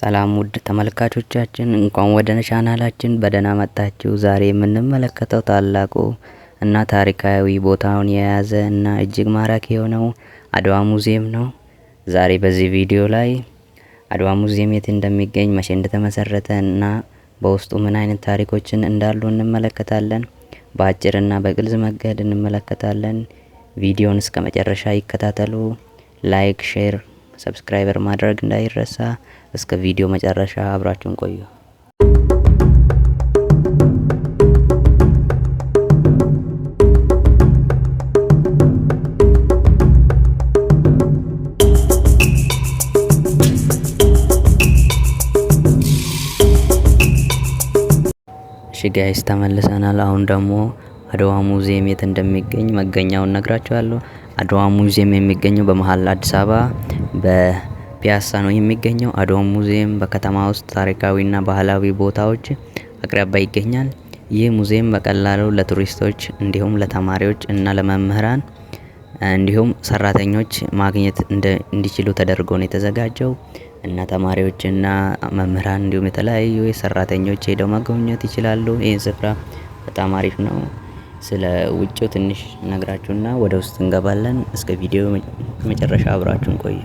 ሰላም ውድ ተመልካቾቻችን እንኳን ወደ ቻናላችን በደህና መጣችሁ። ዛሬ የምንመለከተው ታላቁ እና ታሪካዊ ቦታውን የያዘ እና እጅግ ማራኪ የሆነው አድዋ ሙዚየም ነው። ዛሬ በዚህ ቪዲዮ ላይ አድዋ ሙዚየም የት እንደሚገኝ፣ መቼ እንደተመሰረተ እና በውስጡ ምን አይነት ታሪኮችን እንዳሉ እንመለከታለን። በአጭር እና በግልጽ መንገድ እንመለከታለን። ቪዲዮውን እስከ መጨረሻ ይከታተሉ። ላይክ፣ ሼር፣ ሰብስክራይበር ማድረግ እንዳይረሳ። እስከ ቪዲዮ መጨረሻ አብራችሁን ቆዩ። እሺ ጋይስ ተመልሰናል። አሁን ደግሞ አድዋ ሙዚየም የት እንደሚገኝ መገኛውን ነግራችኋለሁ። አድዋ ሙዚየም የሚገኘው በመሃል አዲስ አበባ በፒያሳ ነው የሚገኘው። አድዋ ሙዚየም በከተማ ውስጥ ታሪካዊና ባህላዊ ቦታዎች አቅራቢያ ይገኛል። ይህ ሙዚየም በቀላሉ ለቱሪስቶች እንዲሁም ለተማሪዎች እና ለመምህራን እንዲሁም ሰራተኞች ማግኘት እንዲችሉ ተደርጎ ነው የተዘጋጀው እና ተማሪዎችና መምህራን እንዲሁም የተለያዩ ሰራተኞች ሄደው መጎብኘት ይችላሉ። ይህን ስፍራ በጣም አሪፍ ነው። ስለ ውጭው ትንሽ ነግራችሁና ወደ ውስጥ እንገባለን። እስከ ቪዲዮ መጨረሻ አብራችሁን ቆዩ።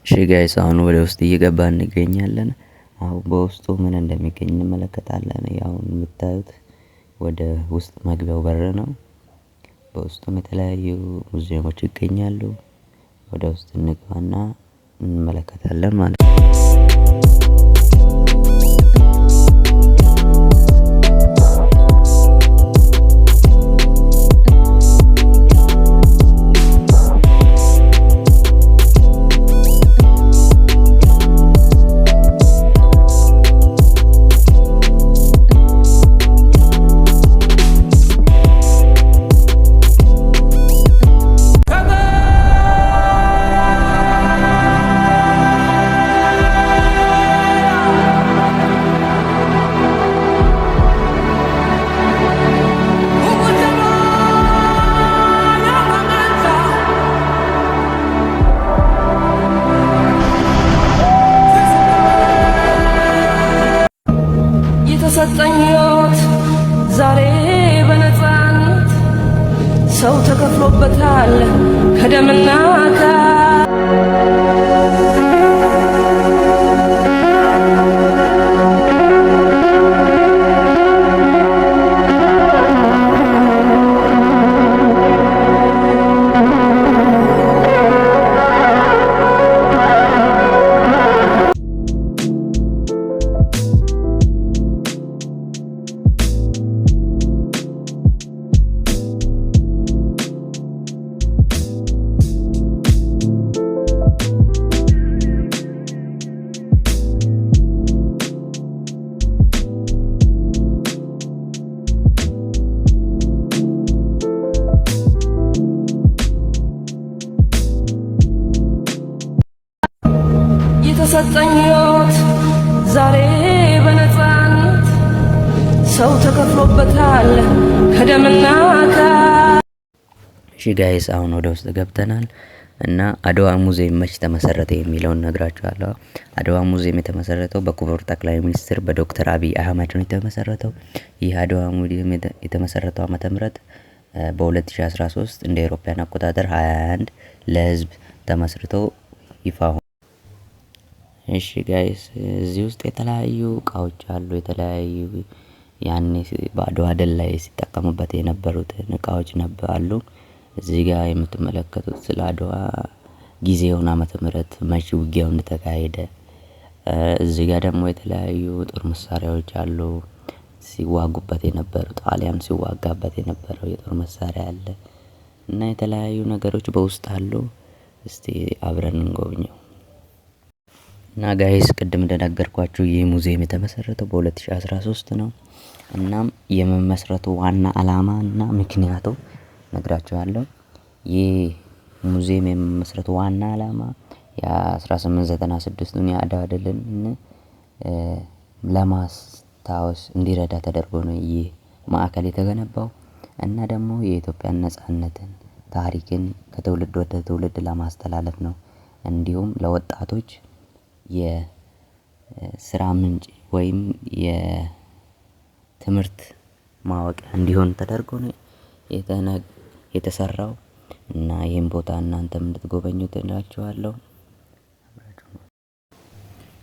እሺ ጋይስ አሁን ወደ ውስጥ እየገባን እንገኛለን። አሁን በውስጡ ምን እንደሚገኝ እንመለከታለን። ያው የምታዩት ወደ ውስጥ መግቢያው በር ነው። በውስጡም የተለያዩ ሙዚየሞች ይገኛሉ። ወደ ውስጥ እንግባና እንመለከታለን ማለት ነው። ከደምና የተሰጠኝ ሕይወት ዛሬ በነፃነት ሰው ተከፍሎበታል ከደምና እሺ ጋይስ አሁን ወደ ውስጥ ገብተናል እና አድዋ ሙዚየም መች ተመሰረተ የሚለውን ነግራችኋለሁ። አድዋ ሙዚየም የተመሰረተው በክቡር ጠቅላይ ሚኒስትር በዶክተር አብይ አህመድ ነው የተመሰረተው። ይህ አድዋ ሙዚየም የተመሰረተው ዓመተ ምህረት በ2013 እንደ አውሮፓውያን አቆጣጠር 21 ለህዝብ ተመስርቶ ይፋ ሆነ። እሺ ጋይስ እዚህ ውስጥ የተለያዩ እቃዎች አሉ። የተለያዩ ያኔ በአድዋ ድል ላይ ሲጠቀሙበት የነበሩት እቃዎች አሉ። እዚህ ጋር የምትመለከቱት ስለ አድዋ ጊዜውን ዓመተ ምህረት መቼ ውጊያው እንደተካሄደ፣ እዚህ ጋር ደግሞ የተለያዩ ጦር መሳሪያዎች አሉ። ሲዋጉበት የነበሩ ጣሊያን ሲዋጋበት የነበረው የጦር መሳሪያ አለ እና የተለያዩ ነገሮች በውስጥ አሉ። እስቲ አብረን እንጎብኘው። እና ጋይስ ቅድም እንደነገርኳችሁ ይህ ሙዚየም የተመሰረተው በ2013 ነው። እናም የመመስረቱ ዋና ዓላማ እና ምክንያቱ ነግራችኋለሁ። ይህ ሙዚየም የመመስረቱ ዋና ዓላማ የ1896ቱን የአድዋ ድልን ለማስታወስ እንዲረዳ ተደርጎ ነው ይህ ማዕከል የተገነባው እና ደግሞ የኢትዮጵያን ነጻነትን ታሪክን ከትውልድ ወደ ትውልድ ለማስተላለፍ ነው። እንዲሁም ለወጣቶች የስራ ምንጭ ወይም የትምህርት ማወቂያ እንዲሆን ተደርጎ ነው የተሰራው እና ይሄን ቦታ እናንተም እንድትጎበኙት እላችኋለሁ።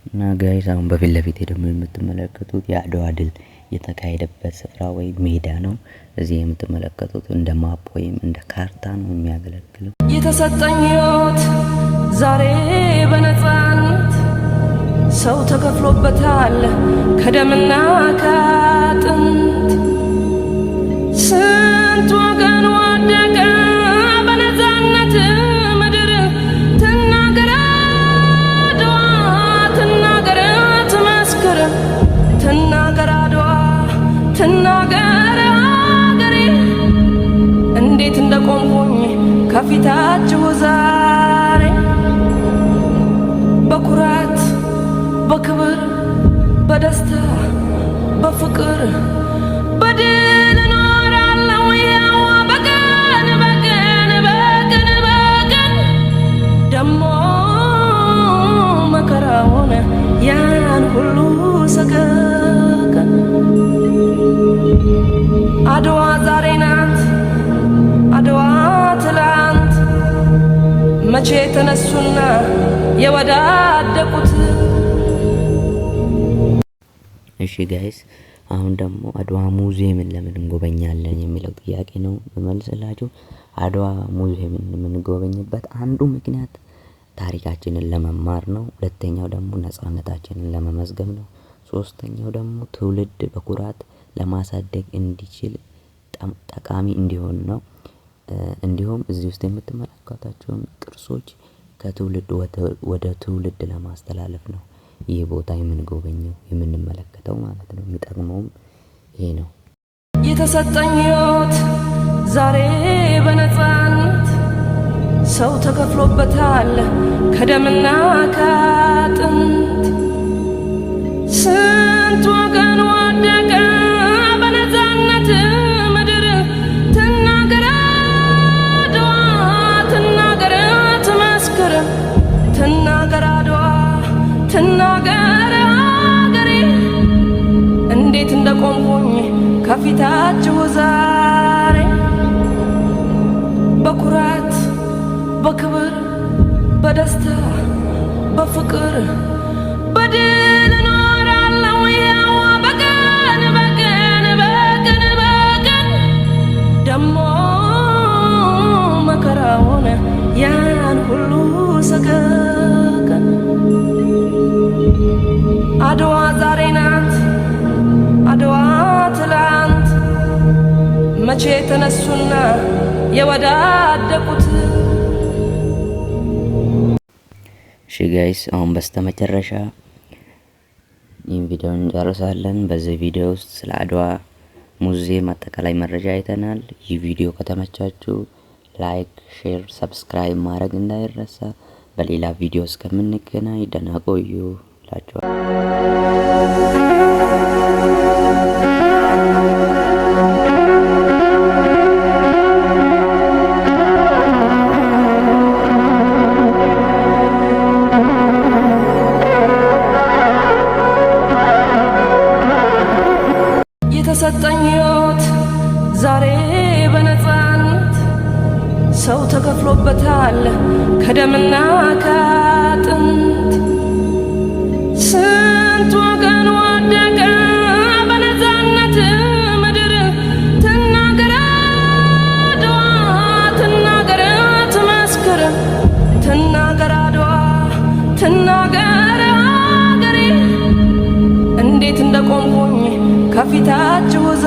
እና ጋይስ አሁን በፊት ለፊት ደግሞ የምትመለከቱት የአድዋ ድል የተካሄደበት ስፍራ ወይም ሜዳ ነው። እዚህ የምትመለከቱት እንደ ማፕ ወይም እንደ ካርታ ነው የሚያገለግለው። የተሰጠኝ ሕይወት ዛሬ በነፃነት ሰው ተከፍሎበታል ከደምና ከአጥንት ስንት ወገን ወደቀ በነፃነት ምድር ትናገር አድዋ ትናገር ትመስክር ትናገር አድዋ ትናገር አገሬ እንዴት እንደቆምኩኝ ከፊታችሁ ዛሬ በኩራት በክብር በደስታ በፍቅር በድል እኖራለሁ ያው በቀን በቀን በቀን በቀን ደሞ መከራውን ያን ሁሉ ሰቀቀን አድዋ ዛሬ ናት አድዋ ትላንት መቼ ተነሱና የወዳደቁት። እሺ ጋይስ አሁን ደግሞ አድዋ ሙዚየምን ለምን እንጎበኛለን የሚለው ጥያቄ ነው መልስላችሁ። አድዋ ሙዚየምን የምንጎበኝበት አንዱ ምክንያት ታሪካችንን ለመማር ነው። ሁለተኛው ደግሞ ነጻነታችንን ለመመዝገብ ነው። ሶስተኛው ደግሞ ትውልድ በኩራት ለማሳደግ እንዲችል ጠቃሚ እንዲሆን ነው። እንዲሁም እዚህ ውስጥ የምትመለከቷቸውን ቅርሶች ከትውልድ ወደ ትውልድ ለማስተላለፍ ነው ይህ ቦታ የምንጎበኘው የምንመለከተው ማለት ነው። የሚጠቅመውም ይሄ ነው። የተሰጠኝ ሕይወት ዛሬ በነፃነት ሰው ተከፍሎበታል ከደምና ከአጥንት ስንት ወገን ወደቀ በነፃነት ምድር ትናገር አድዋ ትናገር ትመስክር ትናገር አድዋ ትናገር አገሬ እንዴት እንደቆምኩኝ ከፊታችሁ ዛሬ በኩራት በክብር በደስታ በፍቅር በድል እኖራለሁ ያው በቀን በቀን በቀን በቀን ደሞ መከራውን ያን ሁሉ ሰቀቀን አድዋ ዛሬ ናት አድዋ ትላንት መቼ ተነሱና የወዳደቁት። እሺ ጋይስ አሁን በስተመጨረሻ ይህን ቪዲዮ እንጨርሳለን። በዚህ ቪዲዮ ውስጥ ስለ አድዋ ሙዚየም አጠቃላይ መረጃ አይተናል። ይህ ቪዲዮ ከተመቻችሁ ላይክ፣ ሼር፣ ሰብስክራይብ ማድረግ እንዳይረሳ። በሌላ ቪዲዮ እስከምንገናኝ ደህና ቆዩ እላችኋለሁ። የተሰጠኝ ሕይወት ዛሬ በነፃነት ሰው ተከፍሎበታል ከደምና ከአጥንት። ስንት ወገን ወደቀ በነፃነት ምድር። ትናገር አድዋ ትናገር ትመስክር። ትናገር አድዋ ትናገር አገሬ እንዴት እንደቆምኩኝ ከፊታችሁ ዛ